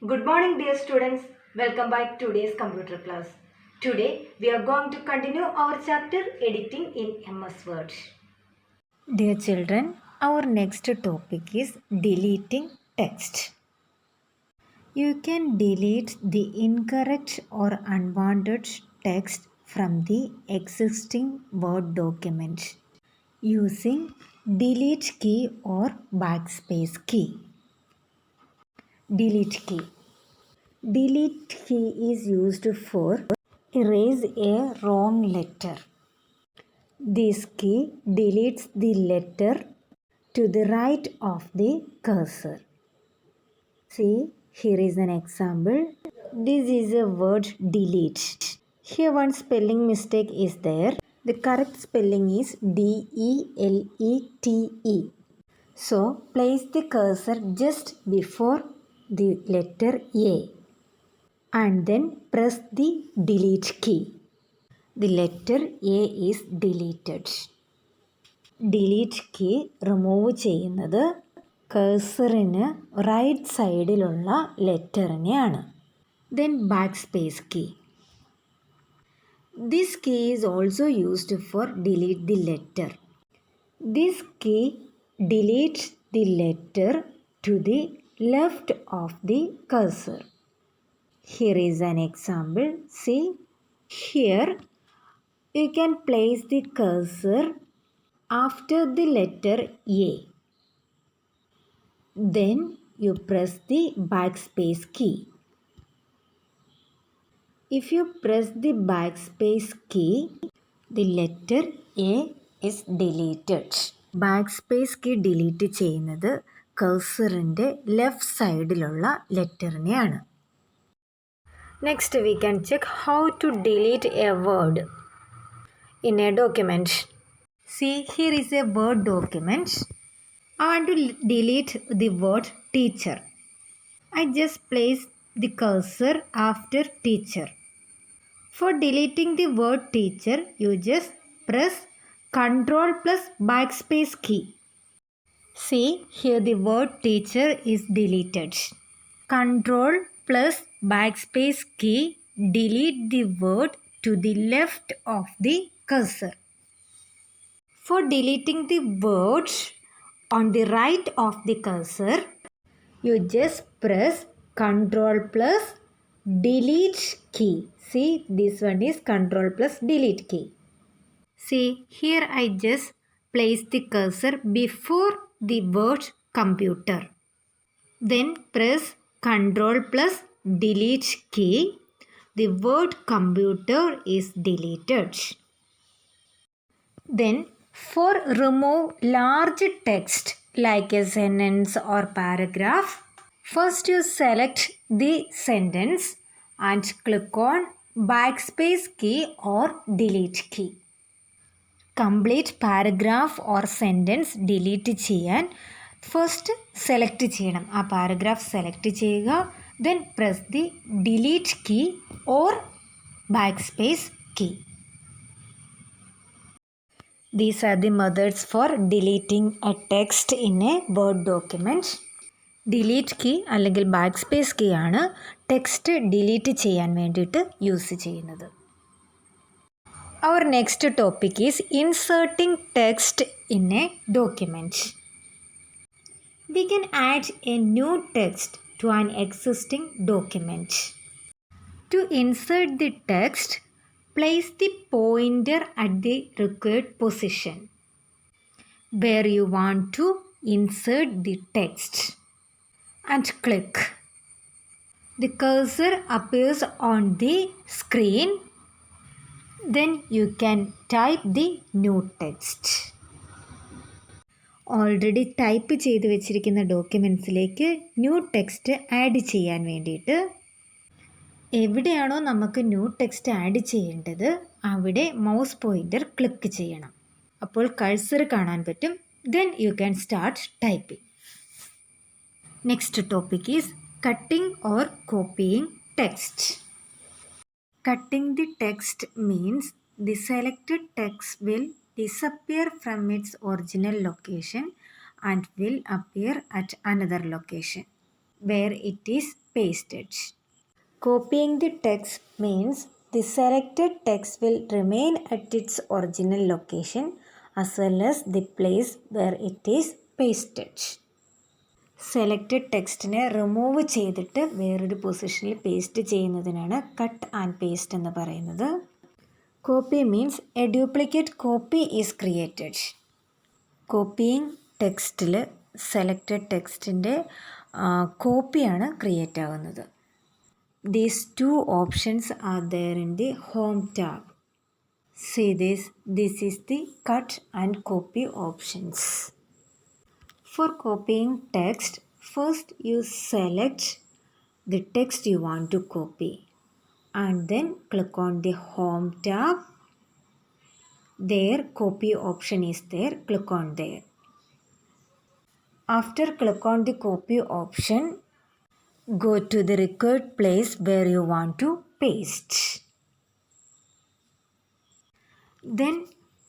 Good morning, dear students. Welcome back to today's computer class. Today, we are going to continue our chapter Editing in MS Word. Dear children, our next topic is deleting text. You can delete the incorrect or unwanted text from the existing Word document using delete key or backspace key. Delete key. Delete key is used for erase a wrong letter. This key deletes the letter to the right of the cursor. See, here is an example. This is a word delete. Here one spelling mistake is there. The correct spelling is D-E-L-E-T-E. So, place the cursor just before the letter A and then press the delete key. The letter A is deleted. Delete key remove ചെയ്യുന്നത് കഴ്സറിന് right സൈഡിലുള്ള ലെറ്ററിനെയാണ്. Then backspace key. This key is also used for delete the letter. This key delete the letter to the left of the cursor. Here is an example. See, here you can place the cursor after the letter A. Then you press the backspace key. If you press the backspace key, the letter A is deleted. Backspace key delete ചെയ്യുന്നത് കഴ്സറിൻ്റെ left സൈഡിലുള്ള ലെറ്ററിനെയാണ്. Next, we can check how to delete a word in a document. See, here is a Word document. I want to delete the word teacher. I just place the cursor after teacher. For deleting the word teacher, you just press Ctrl plus backspace key. See, here the word teacher is deleted. Ctrl plus backspace key delete the word to the left of the cursor. For deleting the words on the right of the cursor, you just press Ctrl plus delete key. See, this one is Ctrl plus delete key. See, here I just place the cursor before the word computer. Then press Ctrl plus delete key. The word computer is deleted. Then for remove large text like a sentence or paragraph, first you select the sentence and click on backspace key or delete key. Complete paragraph or sentence delete ചെയ്യാൻ first select ചെയ്യണം. ആ paragraph select ചെയ്യുക. Then press the delete key or backspace key. These are the methods for deleting a text in a Word document. Delete key അല്ലെങ്കിൽ backspace key ആണ് text delete ചെയ്യാൻ വേണ്ടിയിട്ട് use ചെയ്യുന്നത്. Our next topic is inserting text in a document. We can add a new text to an existing document. To insert the text, place the pointer at the required position where you want to insert the text and click. The cursor appears on the screen. Then you can type the new text. Already type ചെയ്ത് വെച്ചിരിക്കുന്ന ഡോക്യുമെൻറ്റ്സിലേക്ക് new text add ചെയ്യാൻ വേണ്ടിയിട്ട് എവിടെയാണോ നമുക്ക് new text add ചെയ്യേണ്ടത് അവിടെ mouse pointer click ചെയ്യണം. അപ്പോൾ കഴ്സർ കാണാൻ പറ്റും. Then you can start typing. Next topic is cutting or copying text. Cutting the text means the selected text will disappear from its original location and will appear at another location where it is pasted. Copying the text means the selected text will remain at its original location as well as the place where it is pasted. Selected ടെക്സ്റ്റിനെ remove ചെയ്തിട്ട് വേറൊരു പൊസിഷനിൽ paste ചെയ്യുന്നതിനാണ് cut and paste എന്ന് പറയുന്നത്. Copy means A duplicate copy is created. Copying ടെക്സ്റ്റിൽ selected ടെക്സ്റ്റിൻ്റെ കോപ്പിയാണ് create ആകുന്നത്. These two options are there in the home tab. See this is the cut and copy options. For copying text, first you select the text you want to copy and then click on the home tab. There copy option is there, click on there. After click on the copy option, go to the required place where you want to paste. Then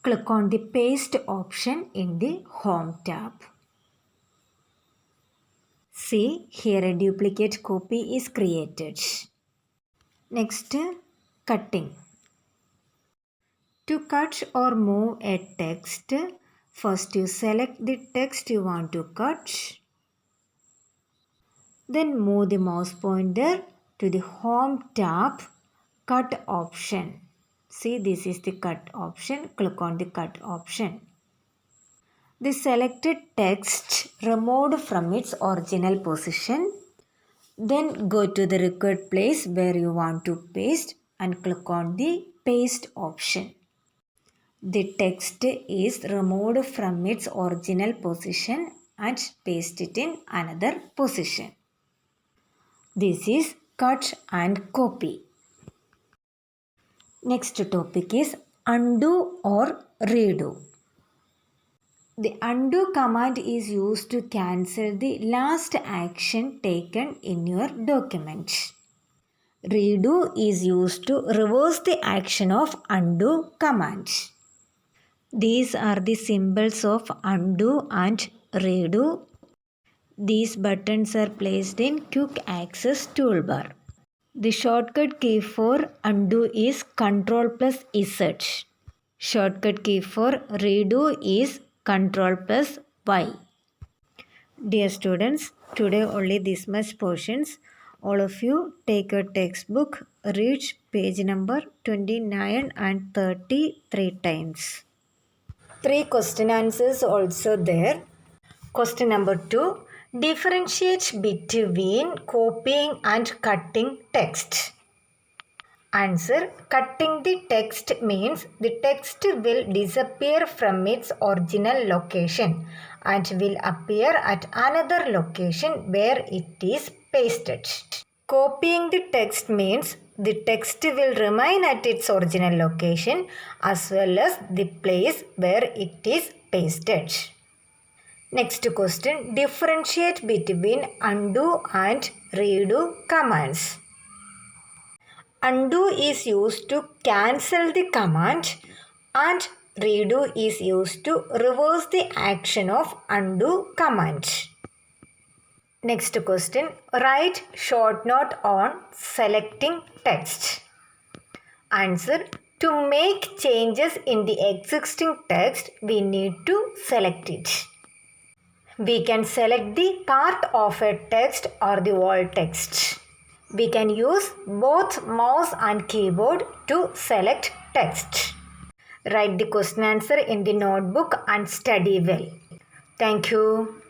click on the paste option in the home tab. See, here a duplicate copy is created. Next, cutting. To cut or move a text, first you select the text you want to cut. Then move the mouse pointer to the home tab, cut option. See, this is the cut option. Click on the cut option. The selected text removed from its original position. Then go to the required place where you want to paste and click on the paste option. The text is removed from its original position and paste it in another position. This is cut and copy. Next topic is undo or redo. The undo command is used to cancel the last action taken in your document. Redo is used to reverse the action of undo command. These are the symbols of undo and redo. These buttons are placed in quick access toolbar. The shortcut key for undo is Ctrl plus Z. Shortcut key for redo is Ctrl plus Y. Dear students, today only this much portions. All of you take your textbook, read page number 29 and 30 3 times. 3 question answers also there. Question number 2. Differentiate between copying and cutting text. Answer. Cutting the text means the text will disappear from its original location and will appear at another location where it is pasted. Copying the text means the text will remain at its original location as well as the place where it is pasted. Next question. Differentiate between undo and redo commands. Undo is used to cancel the command and redo is used to reverse the action of undo command. Next question. Write short note on selecting text. Answer. To make changes in the existing text, we need to select it. We can select the part of a text or the whole text. We can use both mouse and keyboard to select text. Write the question answer in the notebook and study well. Thank you.